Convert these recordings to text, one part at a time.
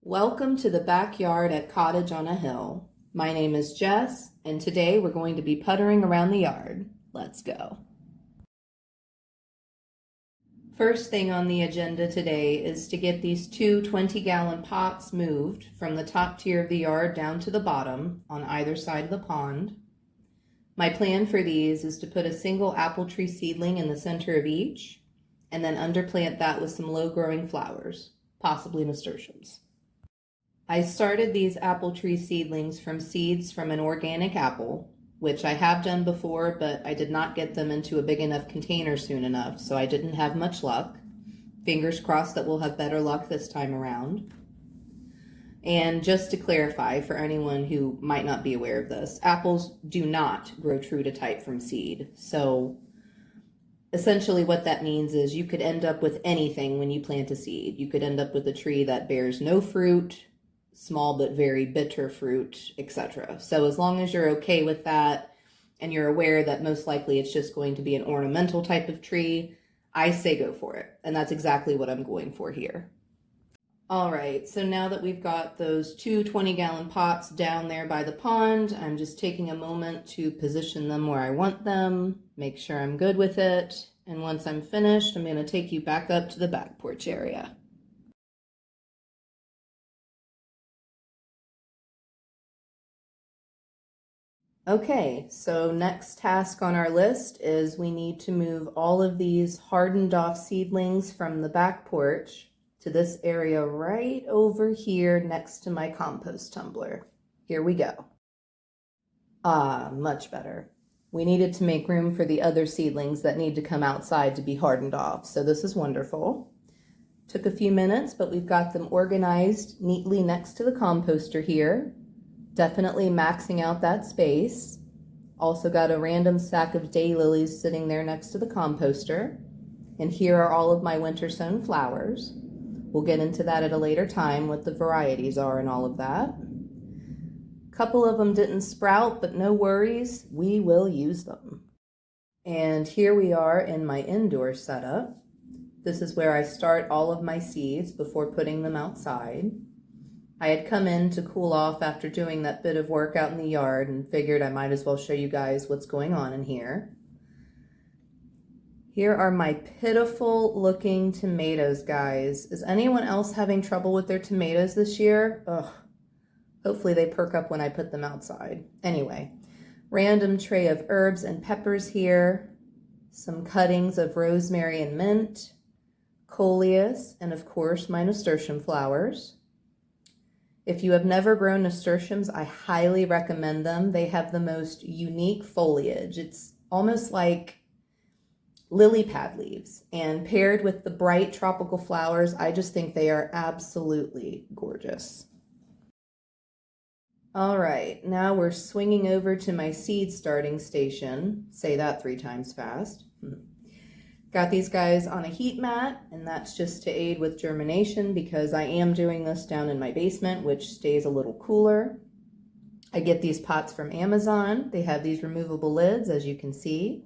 Welcome to the backyard at Cottage on a Hill. My name is Jess, and today we're going to be puttering around the yard. Let's go. First thing on the agenda today is to get these two 20-gallon pots moved from the top tier of the yard down to the bottom on either side of the pond. My plan for these is to put a single apple tree seedling in the center of each, and then underplant that with some low-growing flowers, possibly nasturtiums. I started these apple tree seedlings from seeds from an organic apple, which I have done before, but I did not get them into a big enough container soon enough, so I didn't have much luck. Fingers crossed that we'll have better luck this time around. And just to clarify for anyone who might not be aware of this, apples do not grow true to type from seed. So essentially what that means is you could end up with anything when you plant a seed. You could end up with a tree that bears no fruit, small but very bitter fruit, etc. So as long as you're okay with that and you're aware that most likely it's just going to be an ornamental type of tree, I say go for it. And that's exactly what I'm going for here. All right, so now that we've got those two 20-gallon pots down there by the pond, I'm just taking a moment to position them where I want them, make sure I'm good with it. And once I'm finished, I'm going to take you back up to the back porch area. Okay, so next task on our list is we need to move all of these hardened off seedlings from the back porch to this area right over here next to my compost tumbler. Here we go. Ah, much better. We needed to make room for the other seedlings that need to come outside to be hardened off, so this is wonderful. Took a few minutes, but we've got them organized neatly next to the composter here. Definitely maxing out that space. Also got a random stack of daylilies sitting there next to the composter. And here are all of my winter sown flowers. We'll get into that at a later time, what the varieties are and all of that. A couple of them didn't sprout, but no worries, we will use them. And here we are in my indoor setup. This is where I start all of my seeds before putting them outside. I had come in to cool off after doing that bit of work out in the yard and figured I might as well show you guys what's going on in here. Here are my pitiful looking tomatoes, guys. Is anyone else having trouble with their tomatoes this year? Ugh. Hopefully they perk up when I put them outside. Anyway, random tray of herbs and peppers here. Some cuttings of rosemary and mint. Coleus, and of course my nasturtium flowers. If you have never grown nasturtiums, I highly recommend them. They have the most unique foliage. It's almost like lily pad leaves, and paired with the bright tropical flowers, I just think they are absolutely gorgeous. All right, now we're swinging over to my seed starting station. Say that 3 times fast. Got these guys on a heat mat, and that's just to aid with germination because I am doing this down in my basement, which stays a little cooler. I get these pots from Amazon. They have these removable lids, as you can see,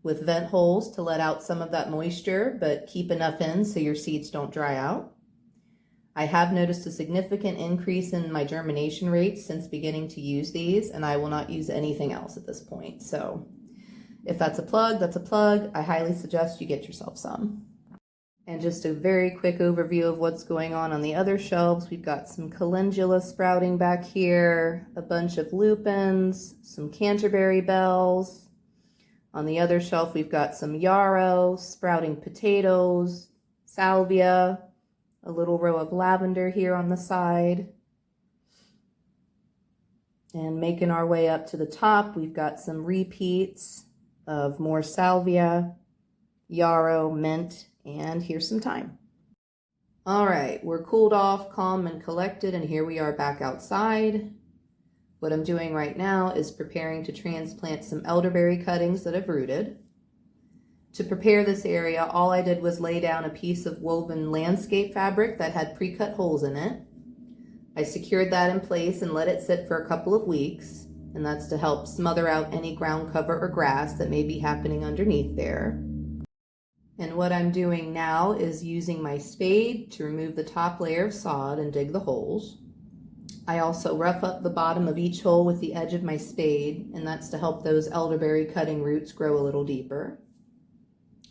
with vent holes to let out some of that moisture, but keep enough in so your seeds don't dry out. I have noticed a significant increase in my germination rates since beginning to use these, and I will not use anything else at this point. So if that's a plug, that's a plug. I highly suggest you get yourself some. And just a very quick overview of what's going on the other shelves. We've got some calendula sprouting back here, a bunch of lupins, some Canterbury bells. On the other shelf, we've got some yarrow, sprouting potatoes, salvia, a little row of lavender here on the side. And making our way up to the top, we've got some repeats of more salvia, yarrow, mint, and here's some thyme. All right, we're cooled off, calm, and collected, and here we are back outside. What I'm doing right now is preparing to transplant some elderberry cuttings that have rooted. To prepare this area, all I did was lay down a piece of woven landscape fabric that had pre-cut holes in it. I secured that in place and let it sit for a couple of weeks. And that's to help smother out any ground cover or grass that may be happening underneath there. And what I'm doing now is using my spade to remove the top layer of sod and dig the holes. I also rough up the bottom of each hole with the edge of my spade, and that's to help those elderberry cutting roots grow a little deeper.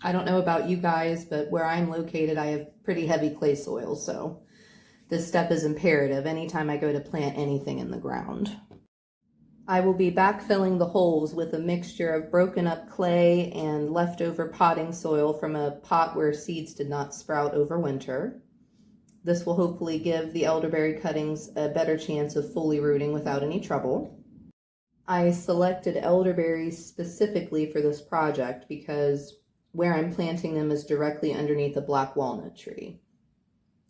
I don't know about you guys, but where I'm located, I have pretty heavy clay soil, so this step is imperative anytime I go to plant anything in the ground. I will be backfilling the holes with a mixture of broken up clay and leftover potting soil from a pot where seeds did not sprout over winter. This will hopefully give the elderberry cuttings a better chance of fully rooting without any trouble. I selected elderberries specifically for this project because where I'm planting them is directly underneath a black walnut tree.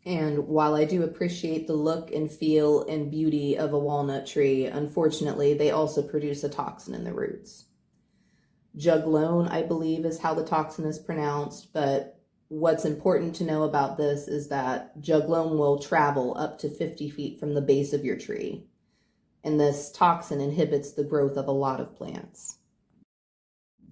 And while I do appreciate the look and feel and beauty of a walnut tree, unfortunately, they also produce a toxin in the roots. Juglone, I believe, is how the toxin is pronounced, but what's important to know about this is that juglone will travel up to 50 feet from the base of your tree, and this toxin inhibits the growth of a lot of plants.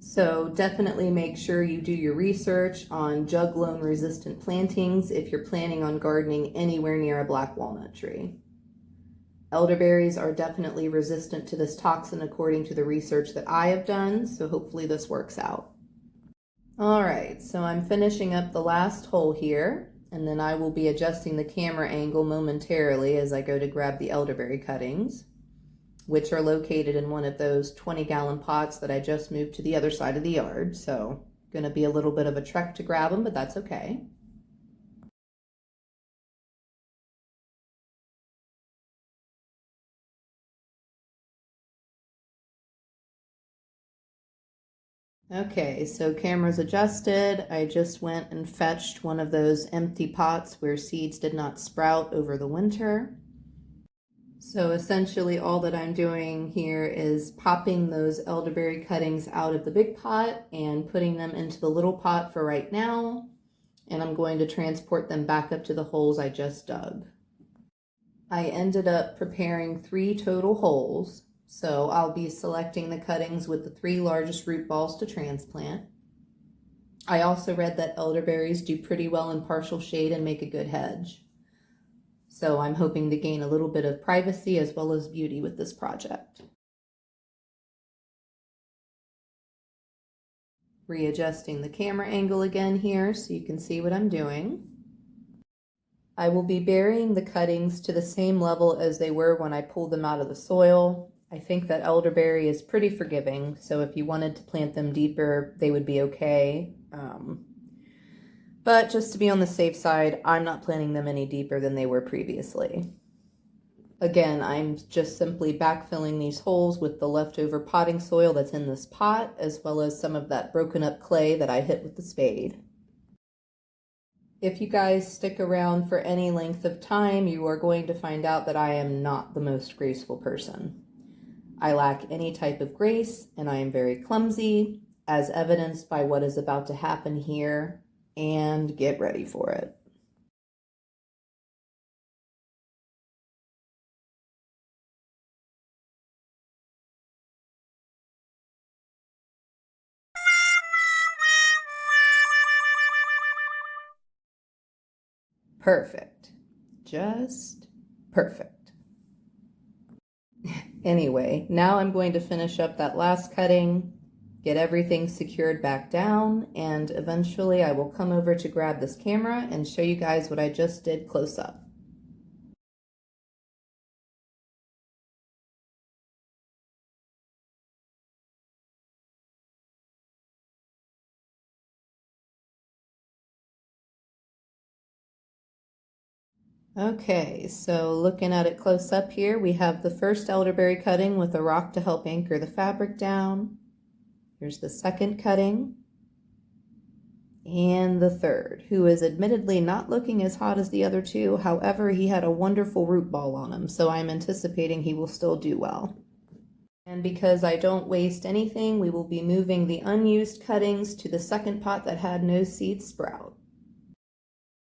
So definitely make sure you do your research on juglone resistant plantings if you're planning on gardening anywhere near a black walnut tree. Elderberries are definitely resistant to this toxin according to the research that I have done, so hopefully this works out. All right, so I'm finishing up the last hole here, and then I will be adjusting the camera angle momentarily as I go to grab the elderberry cuttings, which are located in one of those 20-gallon pots that I just moved to the other side of the yard. So going to be a little bit of a trek to grab them, but that's okay. Okay, so camera's adjusted. I just went and fetched one of those empty pots where seeds did not sprout over the winter. So essentially all that I'm doing here is popping those elderberry cuttings out of the big pot and putting them into the little pot for right now. And I'm going to transport them back up to the holes I just dug. I ended up preparing 3 total holes. So I'll be selecting the cuttings with the 3 largest root balls to transplant. I also read that elderberries do pretty well in partial shade and make a good hedge. So I'm hoping to gain a little bit of privacy as well as beauty with this project. Readjusting the camera angle again here so you can see what I'm doing. I will be burying the cuttings to the same level as they were when I pulled them out of the soil. I think that elderberry is pretty forgiving, so if you wanted to plant them deeper, they would be okay. But just to be on the safe side, I'm not planting them any deeper than they were previously. Again, I'm just simply backfilling these holes with the leftover potting soil that's in this pot, as well as some of that broken up clay that I hit with the spade. If you guys stick around for any length of time, you are going to find out that I am not the most graceful person. I lack any type of grace, and I am very clumsy, as evidenced by what is about to happen here. And get ready for it. Perfect. Just perfect. Anyway, now I'm going to finish up that last cutting, get everything secured back down, and eventually I will come over to grab this camera and show you guys what I just did close up. Okay, so looking at it close up here, we have the first elderberry cutting with a rock to help anchor the fabric down. Here's the second cutting. And the third, who is admittedly not looking as hot as the other two. However, he had a wonderful root ball on him, so I'm anticipating he will still do well. And because I don't waste anything, we will be moving the unused cuttings to the second pot that had no seeds sprout.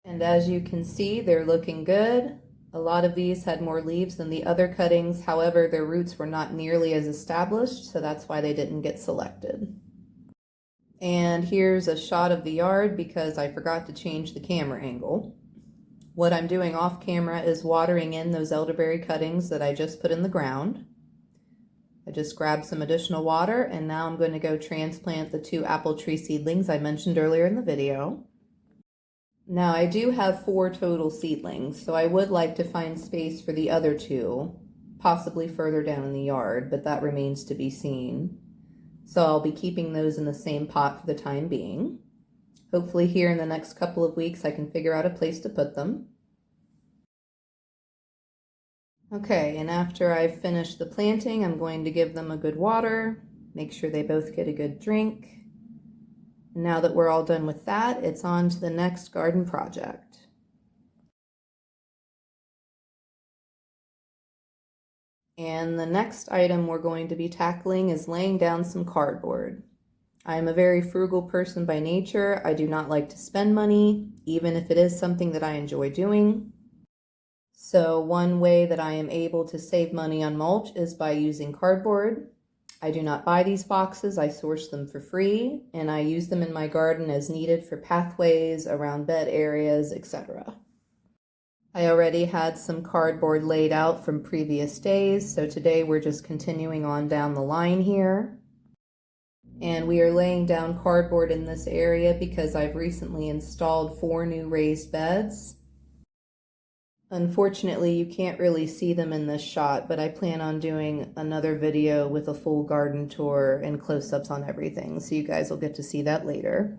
And as you can see, they're looking good. A lot of these had more leaves than the other cuttings. However, their roots were not nearly as established, so that's why they didn't get selected. And here's a shot of the yard because I forgot to change the camera angle. What I'm doing off camera is watering in those elderberry cuttings that I just put in the ground. I just grabbed some additional water, and now I'm going to go transplant the 2 apple tree seedlings I mentioned earlier in the video. Now I do have 4 total seedlings, so I would like to find space for the other 2, possibly further down in the yard, but that remains to be seen. So I'll be keeping those in the same pot for the time being. Hopefully here in the next couple of weeks I can figure out a place to put them. Okay, and after I've finished the planting, I'm going to give them a good water, make sure they both get a good drink. And now that we're all done with that, it's on to the next garden project. And the next item we're going to be tackling is laying down some cardboard. I am a very frugal person by nature. I do not like to spend money, even if it is something that I enjoy doing. So one way that I am able to save money on mulch is by using cardboard. I do not buy these boxes, I source them for free, and I use them in my garden as needed for pathways, around bed areas, etc. I already had some cardboard laid out from previous days, so today we're just continuing on down the line here. And we are laying down cardboard in this area because I've recently installed 4 new raised beds. Unfortunately, you can't really see them in this shot, but I plan on doing another video with a full garden tour and close-ups on everything, so you guys will get to see that later.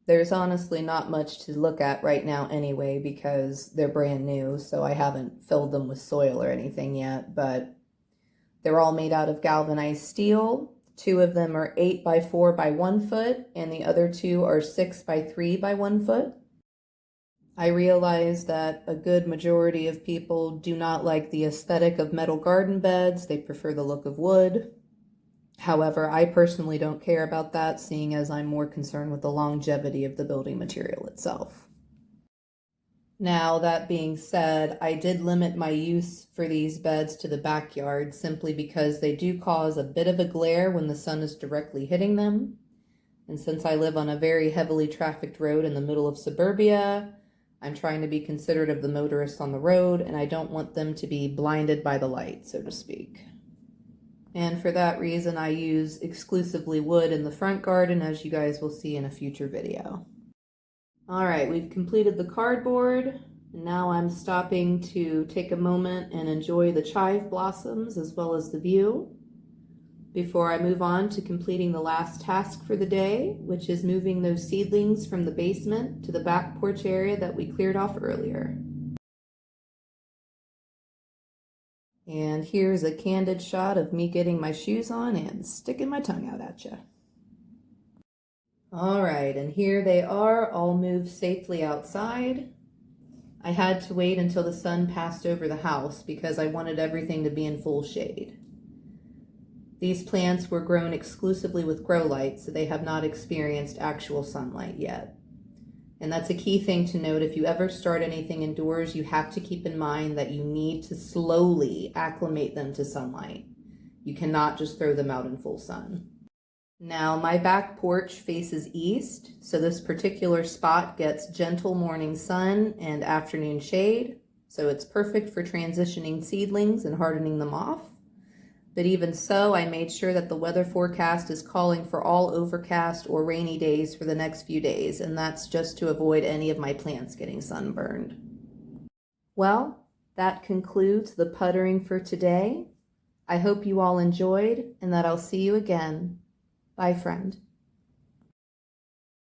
There's honestly not much to look at right now anyway because they're brand new, so I haven't filled them with soil or anything yet, but they're all made out of galvanized steel. 2 of them are 8 by 4 by 1 foot, and the other 2 are 6 by 3 by 1 foot. I realize that a good majority of people do not like the aesthetic of metal garden beds. They prefer the look of wood. However, I personally don't care about that, seeing as I'm more concerned with the longevity of the building material itself. Now, that being said, I did limit my use for these beds to the backyard simply because they do cause a bit of a glare when the sun is directly hitting them. And since I live on a very heavily trafficked road in the middle of suburbia, I'm trying to be considerate of the motorists on the road, and I don't want them to be blinded by the light, so to speak. And for that reason, I use exclusively wood in the front garden, as you guys will see in a future video. All right, we've completed the cardboard. Now I'm stopping to take a moment and enjoy the chive blossoms as well as the view before I move on to completing the last task for the day, which is moving those seedlings from the basement to the back porch area that we cleared off earlier. And here's a candid shot of me getting my shoes on and sticking my tongue out at you. All right, and here they are, all moved safely outside. I had to wait until the sun passed over the house because I wanted everything to be in full shade. These plants were grown exclusively with grow lights, so they have not experienced actual sunlight yet. And that's a key thing to note. If you ever start anything indoors, you have to keep in mind that you need to slowly acclimate them to sunlight. You cannot just throw them out in full sun. Now, my back porch faces east, so this particular spot gets gentle morning sun and afternoon shade, so it's perfect for transitioning seedlings and hardening them off. But even so, I made sure that the weather forecast is calling for all overcast or rainy days for the next few days, and that's just to avoid any of my plants getting sunburned. Well, that concludes the puttering for today. I hope you all enjoyed and that I'll see you again. Bye, friend.